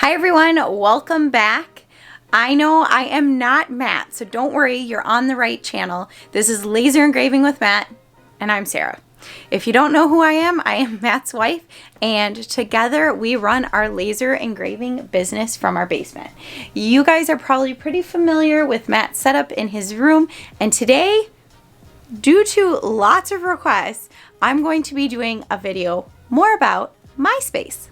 Hi everyone, welcome back. I know I am not Matt, so don't worry, you're on the right channel. This is Laser Engraving with Matt, and I'm Sarah. If you don't know who I am Matt's wife, and together we run our laser engraving business from our basement. You guys are probably pretty familiar with Matt's setup in his room, and today, due to lots of requests, I'm going to be doing a video more about my space.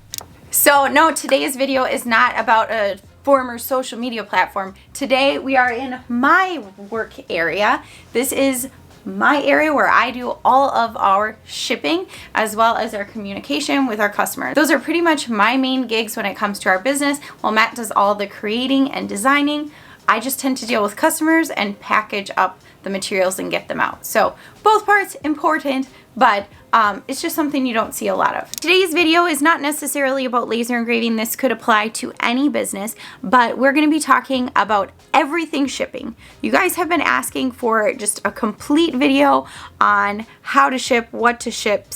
So no, today's video is not about a former social media platform. Today we are in my work area. This is my area where I do all of our shipping as well as our communication with our customers. Those are pretty much my main gigs when it comes to our business. While Matt does all the creating and designing, I just tend to deal with customers and package up the materials and get them out. So both parts important, but it's just something you don't see a lot of. Today's video is not necessarily about laser engraving. This could apply to any business, but we're going to be talking about everything shipping. You guys have been asking for just a complete video on how to ship, what to ship,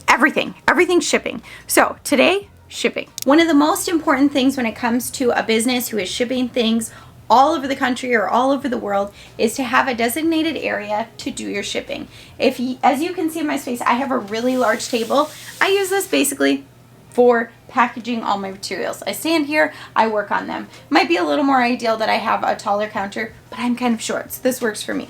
everything shipping. So today, shipping. One of the most important things when it comes to a business who is shipping things all over the country or all over the world is to have a designated area to do your shipping. As you can see in my space, I have a really large table. I use this basically for packaging all my materials. I stand here, I work on them. Might be a little more ideal that I have a taller counter, but I'm kind of short, so this works for me.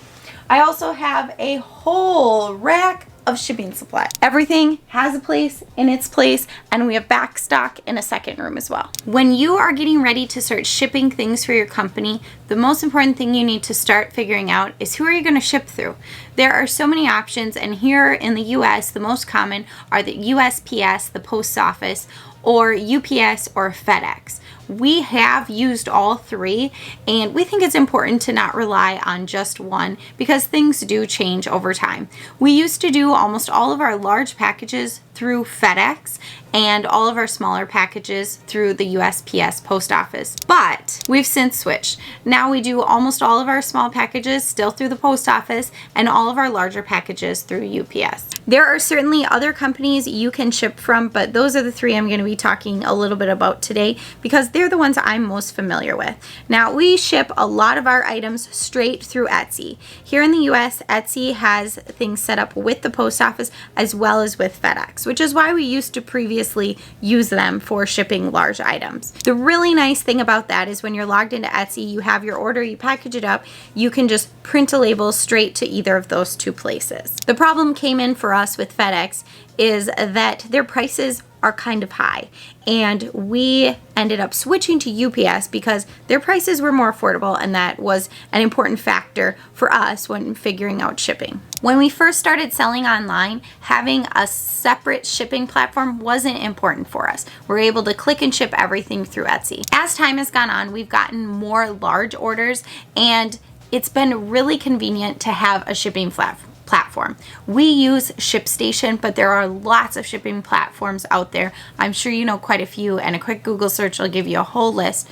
I also have a whole rack of shipping supply. Everything has a place in its place, and we have back stock in a second room as well. When you are getting ready to start shipping things for your company, the most important thing you need to start figuring out is who are you going to ship through. There are so many options, and here in the US, the most common are the USPS, the post office, or UPS or FedEx. We have used all three, and we think it's important to not rely on just one because things do change over time. We used to do almost all of our large packages through FedEx and all of our smaller packages through the USPS post office, but we've since switched. Now we do almost all of our small packages still through the post office and all of our larger packages through UPS. There are certainly other companies you can ship from, but those are the three I'm going to be talking a little bit about today because they're the ones I'm most familiar with. Now, we ship a lot of our items straight through Etsy. Here in the US, Etsy has things set up with the post office as well as with FedEx, which is why we used to previously use them for shipping large items. The really nice thing about that is when you're logged into Etsy, you have your order, you package it up, you can just print a label straight to either of those two places. The problem came in for us with FedEx is that their prices are kind of high, and we ended up switching to UPS because their prices were more affordable, and that was an important factor for us when figuring out shipping. When we first started selling online, having a separate shipping platform wasn't important for us. We're able to click and ship everything through Etsy. As time has gone on, we've gotten more large orders, and it's been really convenient to have a shipping platform. We use ShipStation, but there are lots of shipping platforms out there. I'm sure you know quite a few, and a quick Google search will give you a whole list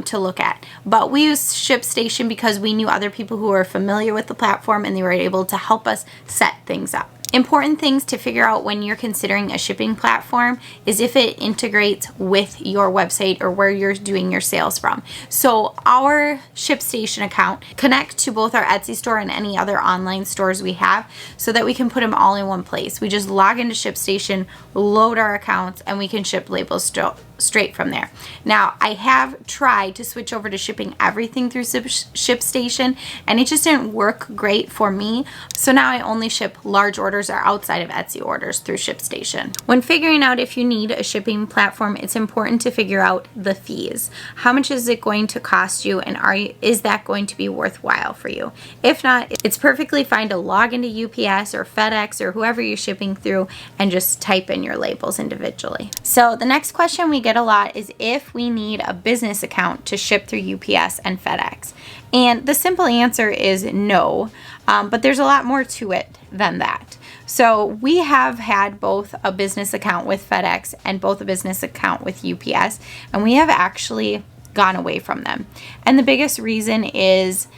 to look at. But we use ShipStation because we knew other people who were familiar with the platform, and they were able to help us set things up. Important things to figure out when you're considering a shipping platform is if it integrates with your website or where you're doing your sales from. So our ShipStation account connects to both our Etsy store and any other online stores we have so that we can put them all in one place. We just log into ShipStation, load our accounts, and we can ship labels straight from there. Now, I have tried to switch over to shipping everything through ShipStation, and it just didn't work great for me. So now I only ship large orders or outside of Etsy orders through ShipStation. When figuring out if you need a shipping platform, it's important to figure out the fees. How much is it going to cost you, and is that going to be worthwhile for you? If not, it's perfectly fine to log into UPS or FedEx or whoever you're shipping through and just type in your labels individually. So the next question we get a lot is if we need a business account to ship through UPS and FedEx. And the simple answer is no, but there's a lot more to it than that. So we have had both a business account with FedEx and both a business account with UPS, and we have actually gone away from them. And the biggest reason is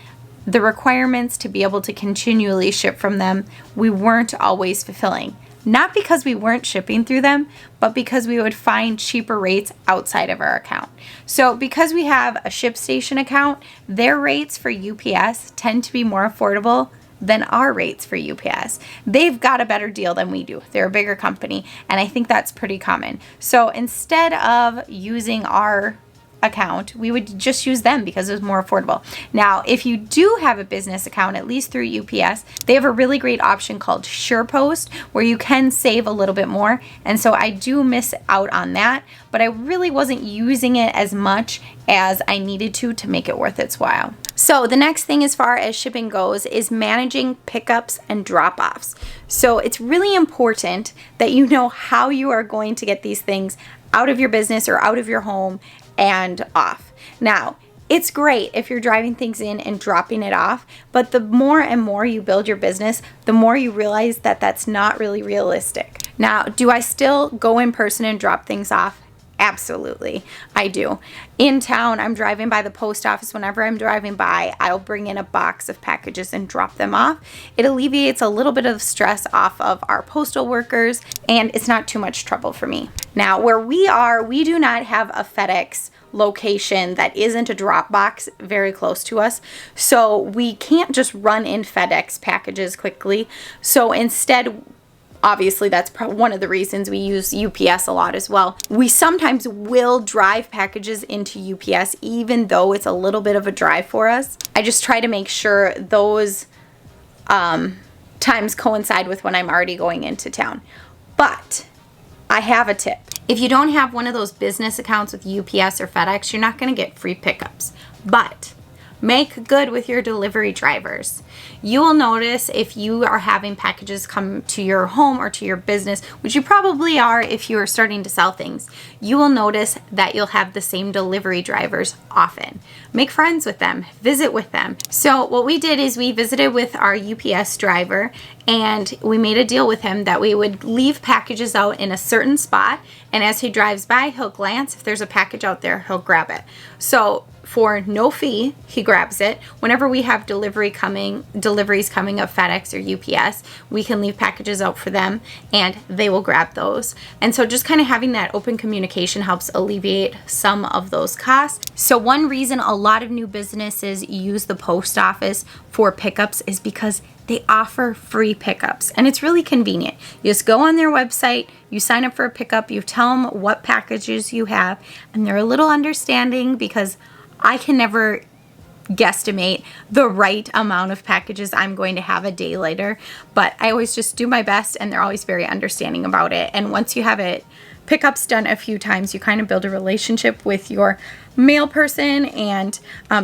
the requirements to be able to continually ship from them, we weren't always fulfilling. not because we weren't shipping through them, but because we would find cheaper rates outside of our account. So because we have a ShipStation account, their rates for UPS tend to be more affordable than our rates for UPS. They've got a better deal than we do. They're a bigger company, and I think that's pretty common. So instead of using our account, we would just use them because it was more affordable. Now, if you do have a business account, at least through UPS, they have a really great option called SurePost where you can save a little bit more. And so I do miss out on that, but I really wasn't using it as much as I needed to make it worth its while. So the next thing as far as shipping goes is managing pickups and drop-offs. So it's really important that you know how you are going to get these things out of your business or out of your home and off. Now, it's great if you're driving things in and dropping it off, but the more and more you build your business, the more you realize that that's not really realistic. Now, do I still go in person and drop things off? Absolutely, I do. In town, I'm driving by the post office. Whenever I'm driving by, I'll bring in a box of packages and drop them off. It alleviates a little bit of stress off of our postal workers, and it's not too much trouble for me. Now, where we are, we do not have a FedEx location that isn't a drop box very close to us. So we can't just run in FedEx packages quickly. So instead, obviously, that's one of the reasons we use UPS a lot as well. We sometimes will drive packages into UPS, even though it's a little bit of a drive for us. I just try to make sure those times coincide with when I'm already going into town. But I have a tip. If you don't have one of those business accounts with UPS or FedEx, you're not going to get free pickups. But make good with your delivery drivers. You will notice if you are having packages come to your home or to your business, which you probably are if you are starting to sell things, you will notice that you'll have the same delivery drivers often. Make friends with them, visit with them. So what we did is we visited with our UPS driver and we made a deal with him that we would leave packages out in a certain spot, and as he drives by, he'll glance. If there's a package out there, he'll grab it. So for no fee, he grabs it. Whenever we have deliveries coming of FedEx or UPS, we can leave packages out for them and they will grab those. And so just kind of having that open communication helps alleviate some of those costs. So one reason a lot of new businesses use the post office for pickups is because they offer free pickups and it's really convenient. You just go on their website, you sign up for a pickup, you tell them what packages you have, and they're a little understanding because I can never guesstimate the right amount of packages I'm going to have a day later, but I always just do my best and they're always very understanding about it. And once you have it pickups done a few times, you kind of build a relationship with your mail person, and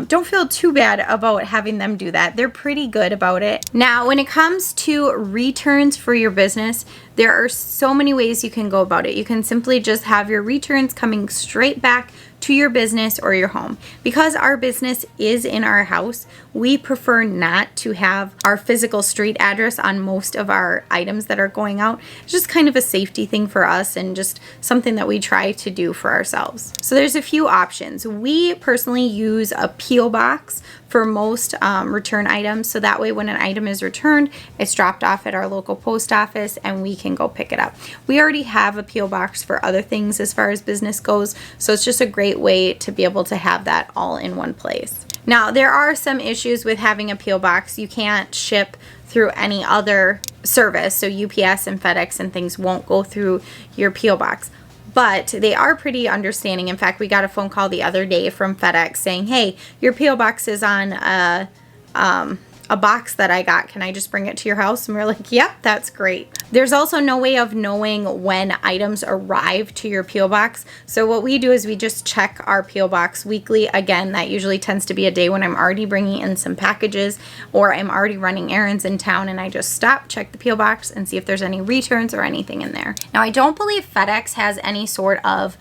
don't feel too bad about having them do that. They're pretty good about it. Now, when it comes to returns for your business, there are so many ways you can go about it. You can simply just have your returns coming straight back to your business or your home. Because our business is in our house, we prefer not to have our physical street address on most of our items that are going out. It's just kind of a safety thing for us and just something that we try to do for ourselves. So there's a few options. We personally use a P.O. box for most return items, so that way when an item is returned, it's dropped off at our local post office and we can go pick it up. We already have a P.O. box for other things as far as business goes, so it's just a great way to be able to have that all in one place. Now, there are some issues with having a P.O. box. You can't ship through any other service, so UPS and FedEx and things won't go through your P.O. box. But they are pretty understanding. In fact, we got a phone call the other day from FedEx saying, hey, your P.O. box is on a box that I got. Can I just bring it to your house? And we're like, yep, that's great. There's also no way of knowing when items arrive to your P.O. box. So what we do is we just check our P.O. box weekly. Again, that usually tends to be a day when I'm already bringing in some packages or I'm already running errands in town, and I just stop, check the P.O. box and see if there's any returns or anything in there. Now, I don't believe FedEx has any sort of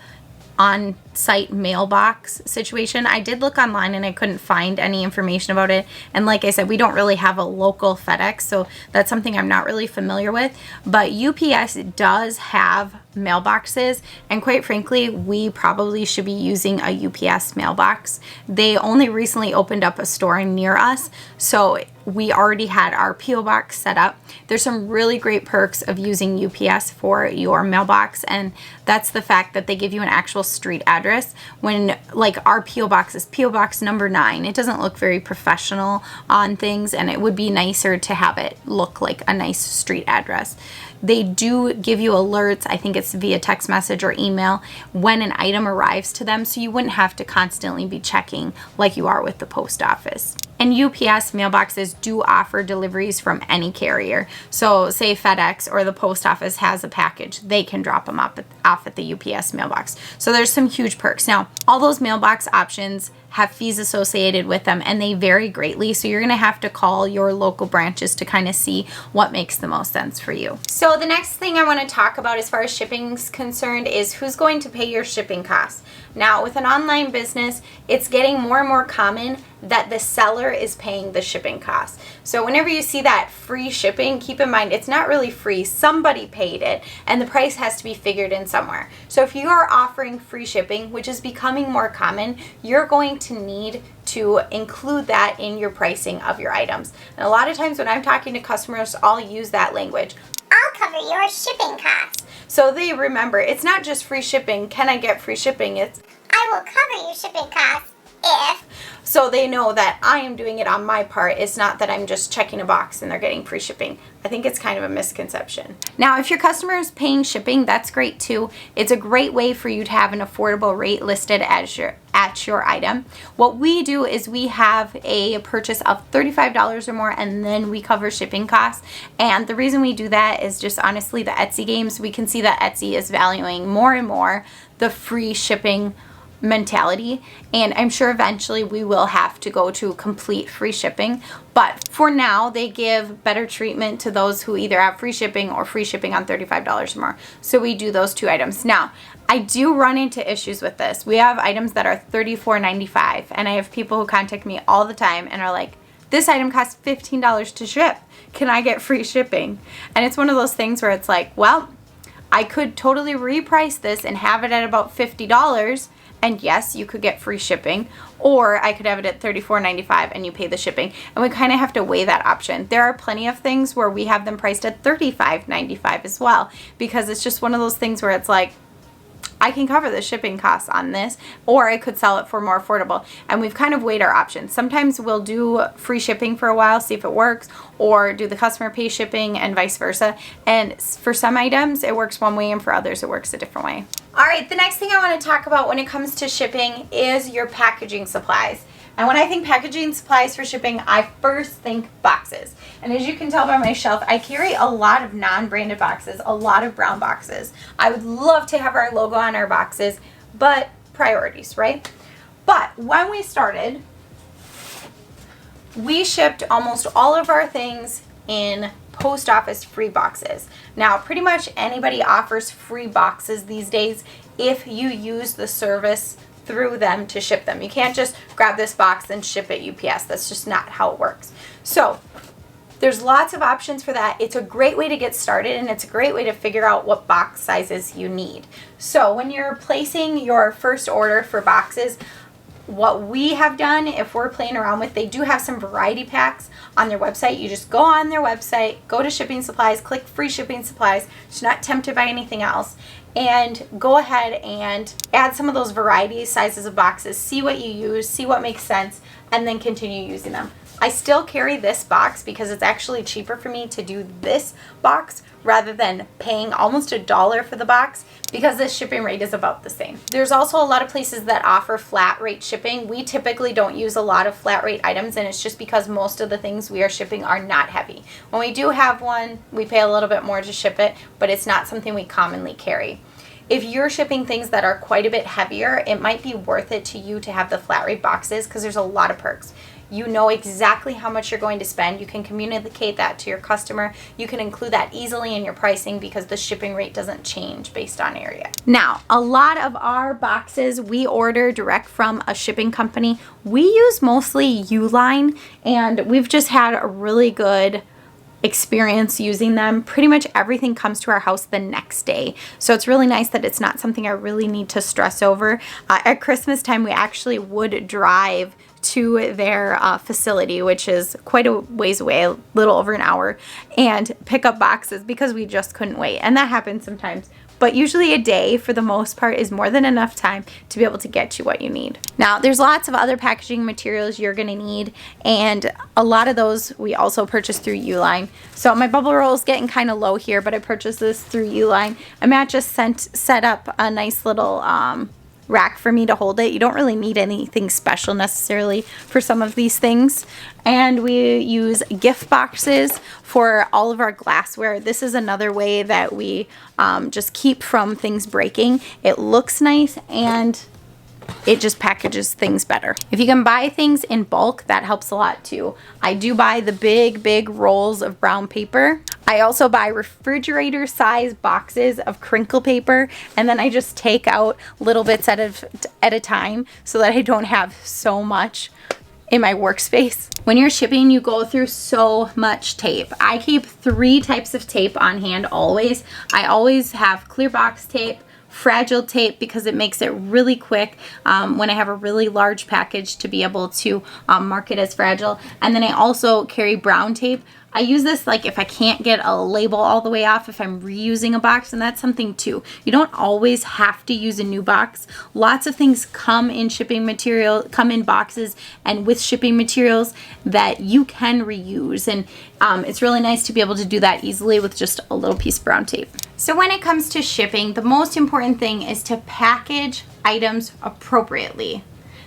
on-site mailbox situation. I did look online and I couldn't find any information about it. And like I said, we don't really have a local FedEx, so that's something I'm not really familiar with. But UPS does have mailboxes, and quite frankly, we probably should be using a UPS mailbox. They only recently opened up a store near us, so we already had our P.O. box set up. There's some really great perks of using UPS for your mailbox, and that's the fact that they give you an actual street address. When, like, our P.O. box is P.O. box number 9. It doesn't look very professional on things, and it would be nicer to have it look like a nice street address. They do give you alerts, I think it's via text message or email, when an item arrives to them, so you wouldn't have to constantly be checking like you are with the post office. And UPS mailboxes do offer deliveries from any carrier. So say FedEx or the post office has a package, they can drop them off at the UPS mailbox. So there's some huge perks. Now, all those mailbox options have fees associated with them, and they vary greatly. So you're gonna have to call your local branches to kind of see what makes the most sense for you. So the next thing I wanna talk about as far as shipping is concerned is who's going to pay your shipping costs. Now, with an online business, it's getting more and more common that the seller is paying the shipping costs. So whenever you see that free shipping, keep in mind it's not really free. Somebody paid it, and the price has to be figured in somewhere. So if you are offering free shipping, which is becoming more common, you're going to need to include that in your pricing of your items. And a lot of times when I'm talking to customers, I'll use that language. I'll cover your shipping costs. So they remember, it's not just free shipping. Can I get free shipping? It's I will cover your shipping costs if. So they know that I am doing it on my part. It's not that I'm just checking a box and they're getting free shipping. I think it's kind of a misconception. Now, if your customer is paying shipping, that's great too. It's a great way for you to have an affordable rate listed at your item. What we do is we have a purchase of $35 or more, and then we cover shipping costs. And the reason we do that is just honestly the Etsy games. We can see that Etsy is valuing more and more the free shipping mentality, and I'm sure eventually we will have to go to complete free shipping, but for now they give better treatment to those who either have free shipping or free shipping on $35 or more. So we do those two items. Now, I do run into issues with this. We have items that are $34.95, and I have people who contact me all the time and are like, this item costs $15 to ship. Can I get free shipping? And it's one of those things where it's like, well, I could totally reprice this and have it at about $50, and yes, you could get free shipping, or I could have it at $34.95 and you pay the shipping. And we kind of have to weigh that option. There are plenty of things where we have them priced at $35.95 as well, because it's just one of those things where it's like, I can cover the shipping costs on this, or I could sell it for more affordable. And we've kind of weighed our options. Sometimes we'll do free shipping for a while, see if it works, or do the customer pay shipping and vice versa. And for some items, it works one way, and for others, it works a different way. All right, the next thing I want to talk about when it comes to shipping is your packaging supplies. And when I think packaging supplies for shipping, I first think boxes. And as you can tell by my shelf, I carry a lot of non-branded boxes, a lot of brown boxes. I would love to have our logo on our boxes, but priorities, right? But when we started, we shipped almost all of our things in post office free boxes. Now, pretty much anybody offers free boxes these days if you use the service through them to ship them. You can't just grab this box and ship it UPS. That's just not how it works. So there's lots of options for that. It's a great way to get started, and it's a great way to figure out what box sizes you need. So when you're placing your first order for boxes, what we have done, if we're playing around with, they do have some variety packs on their website. You just go on their website, go to shipping supplies, click free shipping supplies. You're not tempted by anything else, and go ahead and add some of those variety sizes of boxes, see what you use, see what makes sense, and then continue using them. I still carry this box because it's actually cheaper for me to do this box rather than paying almost $1 for the box, because the shipping rate is about the same. There's also a lot of places that offer flat rate shipping. We typically don't use a lot of flat rate items, and it's just because most of the things we are shipping are not heavy. When we do have one, we pay a little bit more to ship it, but it's not something we commonly carry. If you're shipping things that are quite a bit heavier, it might be worth it to you to have the flat rate boxes, because there's a lot of perks. You know exactly how much you're going to spend. You can communicate that to your customer. You can include that easily in your pricing because the shipping rate doesn't change based on area. Now, a lot of our boxes we order direct from a shipping company. We use mostly Uline, and we've just had a really good experience using them. Pretty much everything comes to our house the next day. So it's really nice that it's not something I really need to stress over. At Christmas time, we actually would drive to their facility, which is quite a ways away, a little over an hour, and pick up boxes because we just couldn't wait. And that happens sometimes. But usually a day, for the most part, is more than enough time to be able to get you what you need. Now, there's lots of other packaging materials you're going to need, and a lot of those we also purchased through Uline. So my bubble roll is getting kind of low here, but I purchased this through Uline. And Matt just set up a nice little rack for me to hold it. You don't really need anything special necessarily for some of these things. And we use gift boxes for all of our glassware. This is another way that we just keep from things breaking. It looks nice and it just packages things better. If you can buy things in bulk, that helps a lot too. I do buy the big rolls of brown paper. I also buy refrigerator size boxes of crinkle paper, and then I just take out little bits at a time so that I don't have so much in my workspace. When you're shipping, you go through so much tape. I keep 3 types of tape on hand always. I always have clear box tape, fragile tape, because it makes it really quick when I have a really large package to be able to mark it as fragile. And then I also carry brown tape. I use this like if I can't get a label all the way off, if I'm reusing a box, and that's something too. You don't always have to use a new box. Lots of things come in come in boxes and with shipping materials that you can reuse, and it's really nice to be able to do that easily with just a little piece of brown tape. So when it comes to shipping, the most important thing is to package items appropriately.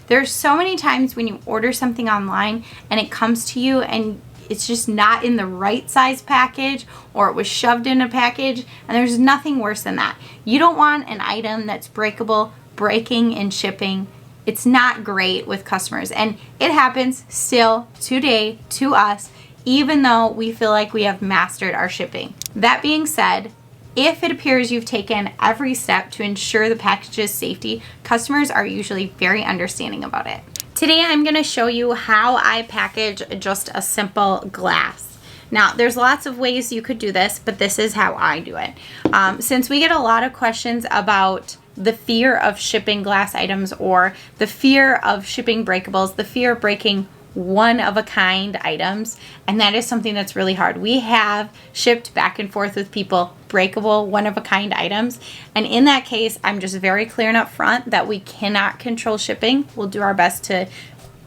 There's so many times when you order something online and it comes to you and it's just not in the right size package, or it was shoved in a package, and there's nothing worse than that. You don't want an item that's breakable breaking and shipping. It's not great with customers, and it happens still today to us, even though we feel like we have mastered our shipping. That being said, if it appears you've taken every step to ensure the package's safety, customers are usually very understanding about it. Today I'm going to show you how I package just a simple glass. Now, there's lots of ways you could do this, but this is how I do it. Since we get a lot of questions about the fear of shipping glass items, or the fear of shipping breakables, the fear of breaking one-of-a-kind items, and that is something that's really hard. We have shipped back and forth with people breakable, one-of-a-kind items, and in that case, I'm just very clear and upfront that we cannot control shipping. We'll do our best to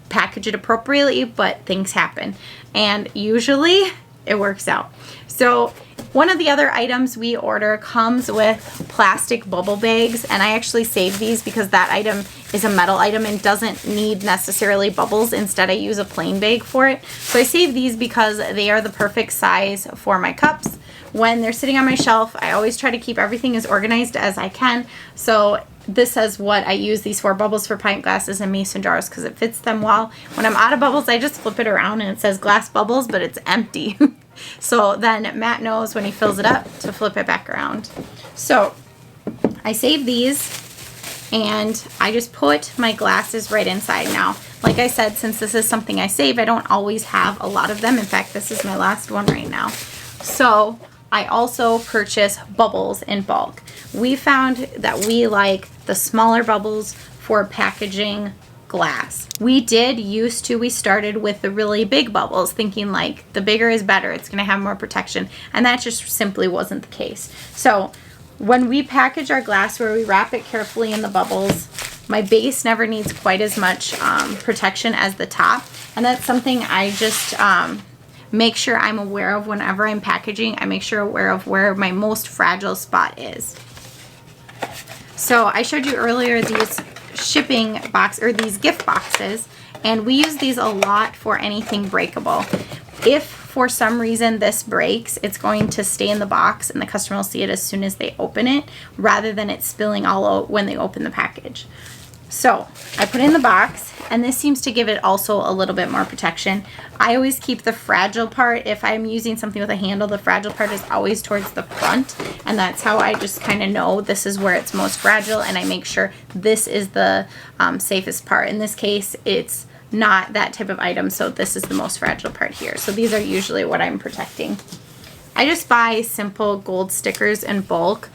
package it appropriately, but things happen, and usually it works out. So one of the other items we order comes with plastic bubble bags, and I actually save these because that item is a metal item and doesn't need necessarily bubbles. Instead, I use a plain bag for it. So I save these because they are the perfect size for my cups. When they're sitting on my shelf, I always try to keep everything as organized as I can. So this is what I use these for: bubbles for pint glasses and mason jars, because it fits them well. When I'm out of bubbles, I just flip it around and it says glass bubbles, but it's empty. So then Matt knows when he fills it up to flip it back around. So I save these and I just put my glasses right inside. Now, like I said, since this is something I save, I don't always have a lot of them. In fact, this is my last one right now. So I also purchase bubbles in bulk. We found that we like the smaller bubbles for packaging glass. We started with the really big bubbles, thinking like the bigger is better, it's going to have more protection, and that just simply wasn't the case. So when we package our glassware, we wrap it carefully in the bubbles. My base never needs quite as much protection as the top, and that's something I just make sure I'm aware of whenever I'm packaging. I make sure aware of where my most fragile spot is. So I showed you earlier these shipping box, or these gift boxes, and we use these a lot for anything breakable. If for some reason this breaks, it's going to stay in the box and the customer will see it as soon as they open it, rather than it spilling all out when they open the package. So I put it in the box, and this seems to give it also a little bit more protection. I always keep the fragile part. If I'm using something with a handle, the fragile part is always towards the front, and that's how I just kind of know this is where it's most fragile, and I make sure this is the safest part. In this case, it's not that type of item, so this is the most fragile part here. So these are usually what I'm protecting. I just buy simple gold stickers in bulk.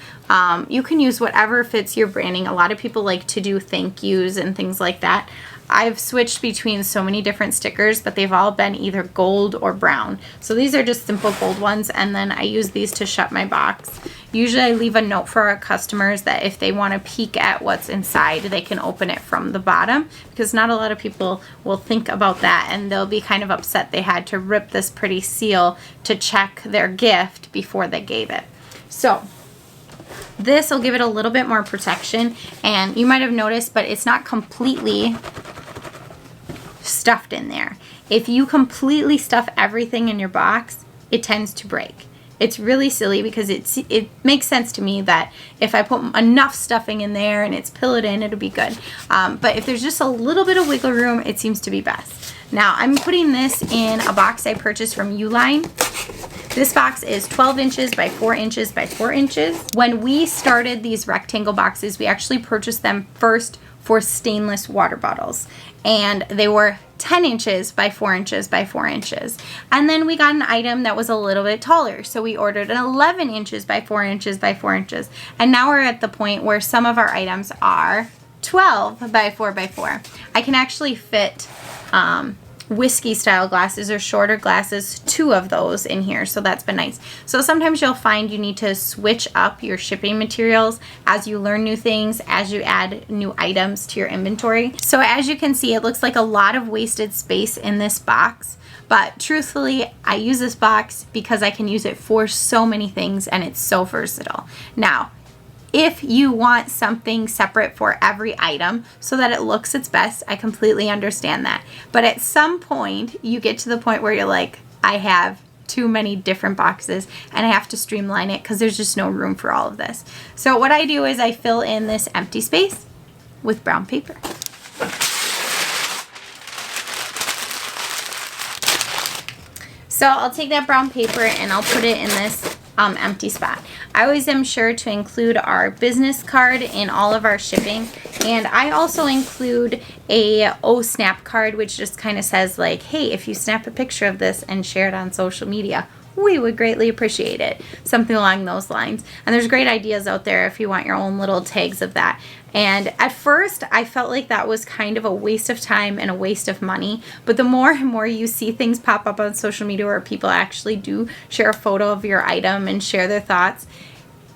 You can use whatever fits your branding. A lot of people like to do thank yous and things like that. I've switched between so many different stickers, but they've all been either gold or brown. So these are just simple gold ones, and then I use these to shut my box. Usually I leave a note for our customers that if they want to peek at what's inside, they can open it from the bottom, because not a lot of people will think about that, and they'll be kind of upset they had to rip this pretty seal to check their gift before they gave it. So this will give it a little bit more protection, and you might have noticed, but it's not completely stuffed in there. If you completely stuff everything in your box, it tends to break. It's really silly because it makes sense to me that if I put enough stuffing in there and it's pillowed in, it'll be good. But if there's just a little bit of wiggle room, it seems to be best. Now I'm putting this in a box I purchased from Uline. This box is 12 inches by 4 inches by 4 inches. When we started these rectangle boxes, we actually purchased them first for stainless water bottles, and they were 10 inches by 4 inches by 4 inches. And then we got an item that was a little bit taller, so we ordered an 11 inches by 4 inches by 4 inches. And now we're at the point where some of our items are 12 by 4 by 4. I can actually fit whiskey style glasses or shorter glasses, 2 of those in here, so that's been nice. So sometimes you'll find you need to switch up your shipping materials as you learn new things, as you add new items to your inventory. So as you can see, it looks like a lot of wasted space in this box, but truthfully I use this box because I can use it for so many things and it's so versatile. Now if you want something separate for every item so that it looks its best, I completely understand that. But at some point, you get to the point where you're like, I have too many different boxes and I have to streamline it because there's just no room for all of this. So what I do is I fill in this empty space with brown paper. So I'll take that brown paper and I'll put it in this empty spot. I always am sure to include our business card in all of our shipping, and I also include a snap card, which just kind of says like, hey, if you snap a picture of this and share it on social media, we would greatly appreciate it. Something along those lines. And there's great ideas out there if you want your own little tags of that. And at first, I felt like that was kind of a waste of time and a waste of money. But the more and more you see things pop up on social media where people actually do share a photo of your item and share their thoughts,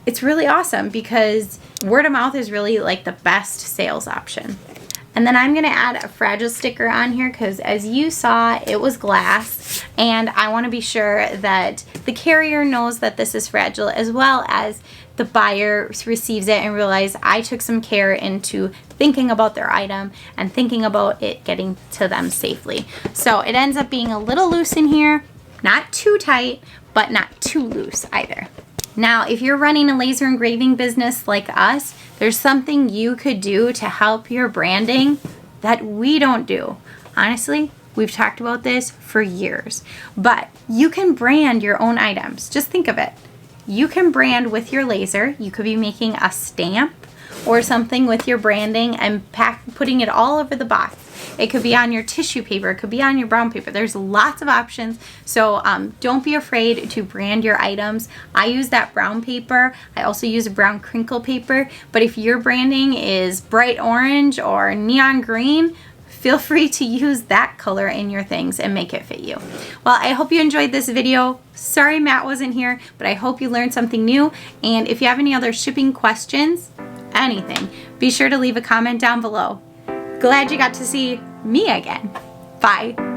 it's really awesome because word of mouth is really like the best sales option. And then I'm going to add a fragile sticker on here because as you saw, it was glass, and I want to be sure that the carrier knows that this is fragile, as well as the buyer receives it and realize I took some care into thinking about their item and thinking about it getting to them safely. So it ends up being a little loose in here, not too tight, but not too loose either. Now, if you're running a laser engraving business like us, there's something you could do to help your branding that we don't do. Honestly, we've talked about this for years, but you can brand your own items. Just think of it. You can brand with your laser. You could be making a stamp or something with your branding and putting it all over the box. It could be on your tissue paper. It could be on your brown paper. There's lots of options. So don't be afraid to brand your items. I use that brown paper. I also use a brown crinkle paper. But if your branding is bright orange or neon green, feel free to use that color in your things and make it fit you. Well, I hope you enjoyed this video. Sorry Matt wasn't here, but I hope you learned something new. And if you have any other shipping questions, anything, be sure to leave a comment down below. Glad you got to see me again. Bye.